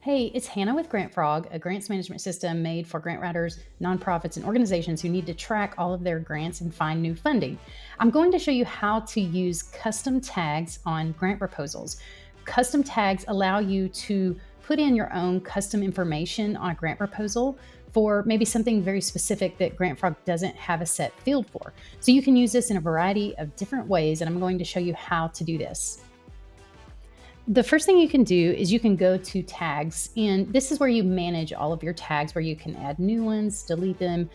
Hey, it's Hannah with Grant Frog, a grants management system made for grant writers, nonprofits, and organizations who need to track all of their grants and find new funding. I'm going to show you how to use custom tags on grant proposals. Custom tags allow you to put in your own custom information on a grant proposal for maybe something very specific that Grant Frog doesn't have a set field for. So you can use this in a variety of different ways, and I'm going to show you how to do this. The first thing you can do is you can go to tags, and this is where you manage all of your tags, where you can add new ones, delete them,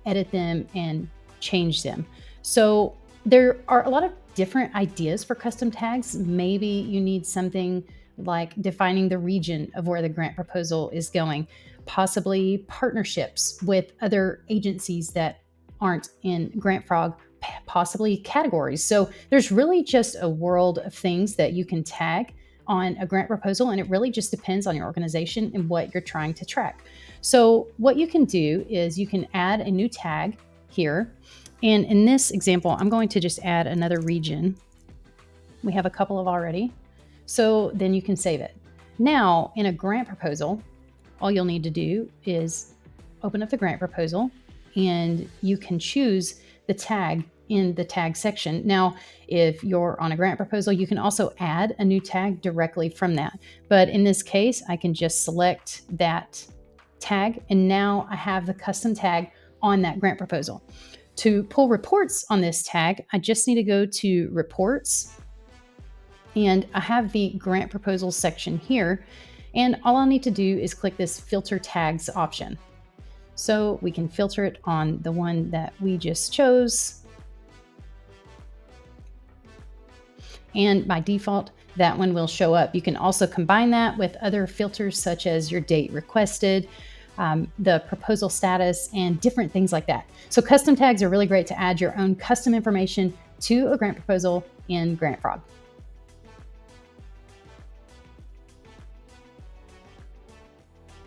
edit them, and change them. So there are a lot of different ideas for custom tags. Maybe you need something like defining the region of where the grant proposal is going, possibly partnerships with other agencies that aren't in Grant Frog, possibly categories. So there's really just a world of things that you can tag on a grant proposal, and it really just depends on your organization and what you're trying to track. So what you can do is you can add a new tag here. And in this example, I'm going to just add another region. We have a couple of already. So then you can save it. Now in a grant proposal, all you'll need to do is open up the grant proposal and you can choose the tag in the tag section. Now, if you're on a grant proposal, you can also add a new tag directly from that. But in this case, I can just select that tag, and now I have the custom tag on that grant proposal. To pull reports on this tag, I just need to go to Reports, and I have the grant proposal section here. And all I'll need to do is click this Filter Tags option. So we can filter it on the one that we just chose. And by default, that one will show up. You can also combine that with other filters such as your date requested, the proposal status, and different things like that. So custom tags are really great to add your own custom information to a grant proposal in Grant Frog.